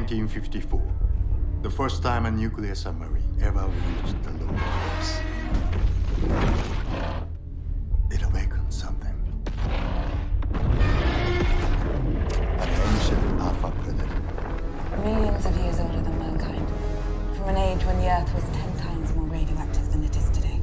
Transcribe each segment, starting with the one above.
1954, the first time a nuclear submarine ever reached the lower depths. It awakened something. An ancient alpha predator. Millions of years older than mankind. From an age when the Earth was 10 times more radioactive than it is today.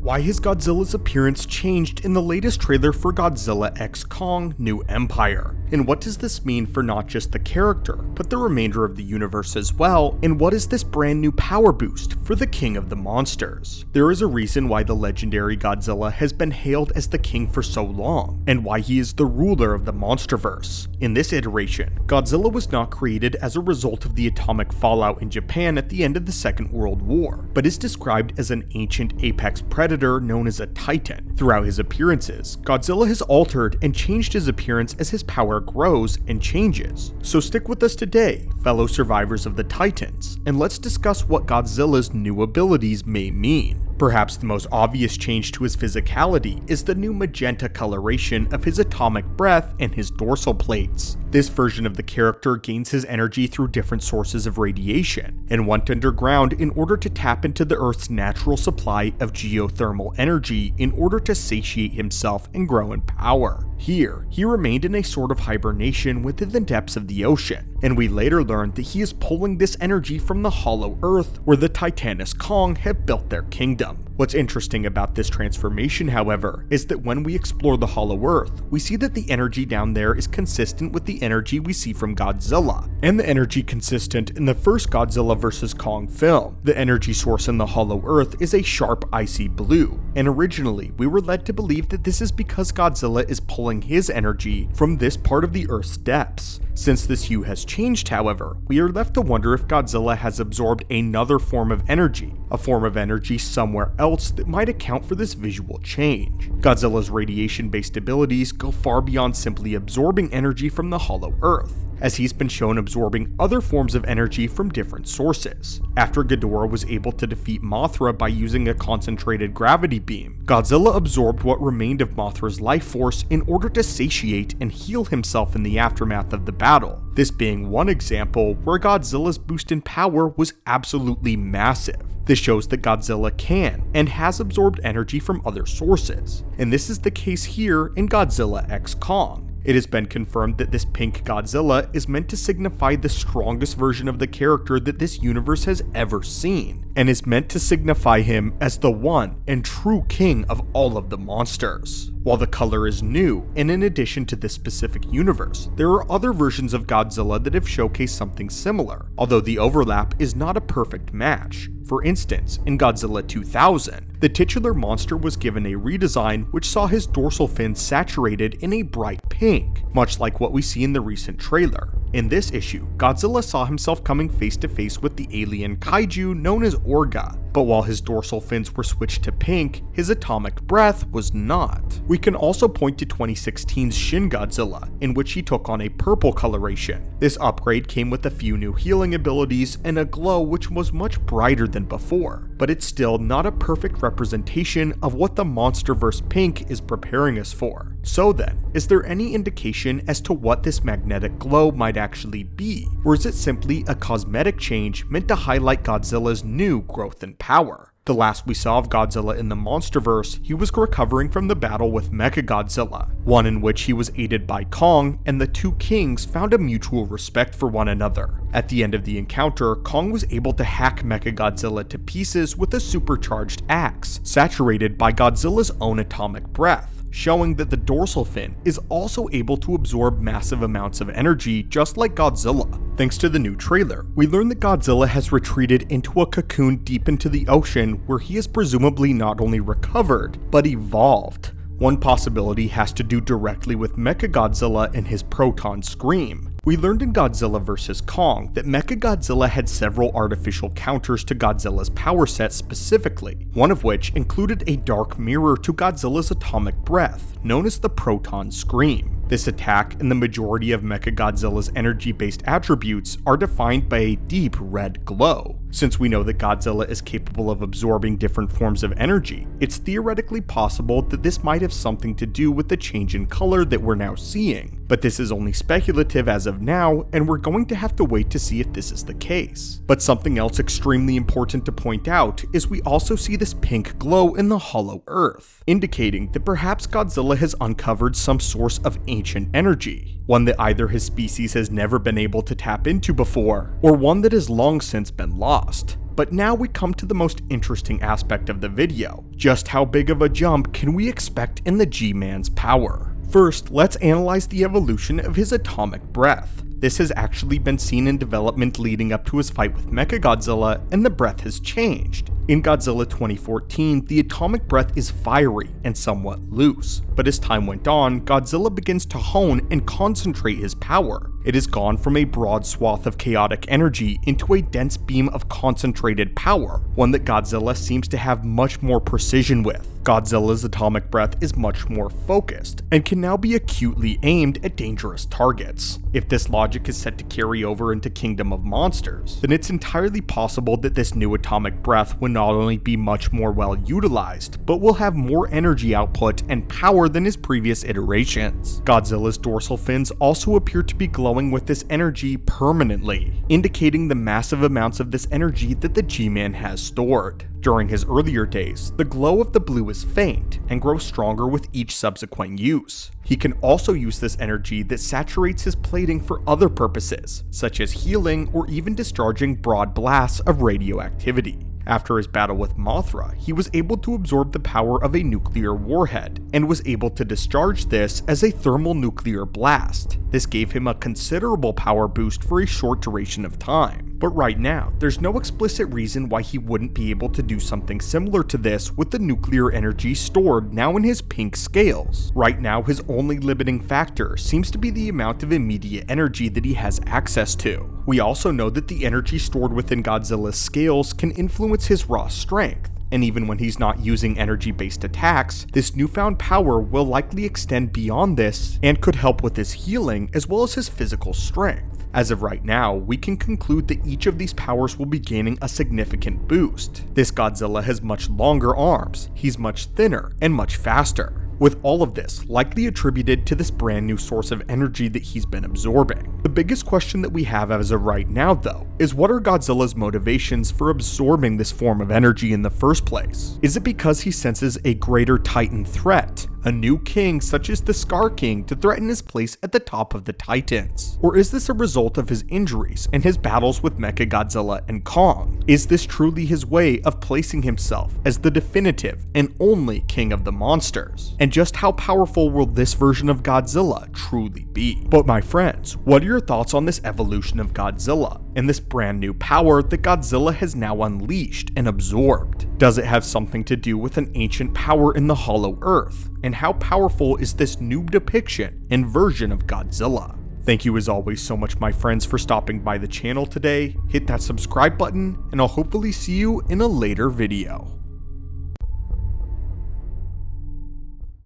Why has Godzilla's appearance changed in the latest trailer for Godzilla x Kong: New Empire? And what does this mean for not just the character, but the remainder of the universe as well? And what is this brand new power boost for the king of the monsters? There is a reason why the legendary Godzilla has been hailed as the king for so long, and why he is the ruler of the monsterverse. In this iteration, Godzilla was not created as a result of the atomic fallout in Japan at the end of the Second World War, but is described as an ancient apex predator known as a titan. Throughout his appearances, Godzilla has altered and changed his appearance as his power grows and changes. So stick with us today, fellow survivors of the Titans, and let's discuss what Godzilla's new abilities may mean. Perhaps the most obvious change to his physicality is the new magenta coloration of his atomic breath and his dorsal plates. This version of the character gains his energy through different sources of radiation, and went underground in order to tap into the Earth's natural supply of geothermal energy in order to satiate himself and grow in power. Here, he remained in a sort of hibernation within the depths of the ocean, and we later learned that he is pulling this energy from the hollow Earth where the Titanus Kong have built their kingdom. What's interesting about this transformation, however, is that when we explore the hollow Earth, we see that the energy down there is consistent with the energy we see from Godzilla, and the energy consistent in the first Godzilla vs. Kong film. The energy source in the hollow Earth is a sharp icy blue, and originally we were led to believe that this is because Godzilla is pulling his energy from this part of the Earth's depths. Since this hue has changed, however, we are left to wonder if Godzilla has absorbed another form of energy, a form of energy somewhere else that might account for this visual change. Godzilla's radiation-based abilities go far beyond simply absorbing energy from the hollow Earth, as he's been shown absorbing other forms of energy from different sources. After Ghidorah was able to defeat Mothra by using a concentrated gravity beam, Godzilla absorbed what remained of Mothra's life force in order to satiate and heal himself in the aftermath of the battle. This being one example where Godzilla's boost in power was absolutely massive. This shows that Godzilla can and has absorbed energy from other sources, and this is the case here in Godzilla x Kong. It has been confirmed that this pink Godzilla is meant to signify the strongest version of the character that this universe has ever seen, and is meant to signify him as the one and true king of all of the monsters. While the color is new, and in addition to this specific universe, there are other versions of Godzilla that have showcased something similar, although the overlap is not a perfect match. For instance, in Godzilla 2000, the titular monster was given a redesign which saw his dorsal fin saturated in a bright pink, much like what we see in the recent trailer. In this issue, Godzilla saw himself coming face to face with the alien kaiju known as Orga, but while his dorsal fins were switched to pink, his atomic breath was not. We can also point to 2016's Shin Godzilla, in which he took on a purple coloration. This upgrade came with a few new healing abilities and a glow which was much brighter than before, but it's still not a perfect representation of what the Monsterverse pink is preparing us for. So then, is there any indication as to what this magnetic glow might actually be, or is it simply a cosmetic change meant to highlight Godzilla's new growth and power? The last we saw of Godzilla in the Monsterverse, he was recovering from the battle with Mechagodzilla, one in which he was aided by Kong, and the two kings found a mutual respect for one another. At the end of the encounter, Kong was able to hack Mechagodzilla to pieces with a supercharged axe, saturated by Godzilla's own atomic breath, showing that the dorsal fin is also able to absorb massive amounts of energy just like Godzilla. Thanks to the new trailer, we learn that Godzilla has retreated into a cocoon deep into the ocean where he has presumably not only recovered, but evolved. One possibility has to do directly with Mechagodzilla and his proton scream. We learned in Godzilla vs. Kong that Mechagodzilla had several artificial counters to Godzilla's power set specifically, one of which included a dark mirror to Godzilla's atomic breath, known as the proton scream. This attack and the majority of Mechagodzilla's energy-based attributes are defined by a deep red glow. Since we know that Godzilla is capable of absorbing different forms of energy, it's theoretically possible that this might have something to do with the change in color that we're now seeing. But this is only speculative as of now, and we're going to have to wait to see if this is the case. But something else extremely important to point out is we also see this pink glow in the hollow earth, indicating that perhaps Godzilla has uncovered some source of ancient energy, one that either his species has never been able to tap into before, or one that has long since been lost. But now we come to the most interesting aspect of the video. Just how big of a jump can we expect in the G-Man's power? First, let's analyze the evolution of his atomic breath. This has actually been seen in development leading up to his fight with Mechagodzilla, and the breath has changed. In Godzilla 2014, the atomic breath is fiery and somewhat loose, but as time went on, Godzilla begins to hone and concentrate his power. It has gone from a broad swath of chaotic energy into a dense beam of concentrated power, one that Godzilla seems to have much more precision with. Godzilla's atomic breath is much more focused, and can now be acutely aimed at dangerous targets. If this logic is set to carry over into Kingdom of Monsters, then it's entirely possible that this new atomic breath will not only be much more well utilized, but will have more energy output and power than his previous iterations. Godzilla's dorsal fins also appear to be glowing with this energy permanently, indicating the massive amounts of this energy that the G-Man has stored. During his earlier days, the glow of the blue is faint and grows stronger with each subsequent use. He can also use this energy that saturates his plating for other purposes, such as healing or even discharging broad blasts of radioactivity. After his battle with Mothra, he was able to absorb the power of a nuclear warhead, and was able to discharge this as a thermonuclear blast. This gave him a considerable power boost for a short duration of time. But right now, there's no explicit reason why he wouldn't be able to do something similar to this with the nuclear energy stored now in his pink scales. Right now, his only limiting factor seems to be the amount of immediate energy that he has access to. We also know that the energy stored within Godzilla's scales can influence his raw strength, and even when he's not using energy-based attacks, this newfound power will likely extend beyond this and could help with his healing as well as his physical strength. As of right now, we can conclude that each of these powers will be gaining a significant boost. This Godzilla has much longer arms, he's much thinner, and much faster, with all of this likely attributed to this brand new source of energy that he's been absorbing. The biggest question that we have as of right now, though, is what are Godzilla's motivations for absorbing this form of energy in the first place? Is it because he senses a greater Titan threat, a new king such as the Scar King to threaten his place at the top of the Titans? Or is this a result of his injuries and his battles with Mechagodzilla and Kong? Is this truly his way of placing himself as the definitive and only king of the monsters? And just how powerful will this version of Godzilla truly be? But my friends, what are your thoughts on this evolution of Godzilla and this brand new power that Godzilla has now unleashed and absorbed? Does it have something to do with an ancient power in the hollow earth? And how powerful is this new depiction and version of Godzilla? Thank you as always so much, my friends, for stopping by the channel today. Hit that subscribe button, and I'll hopefully see you in a later video.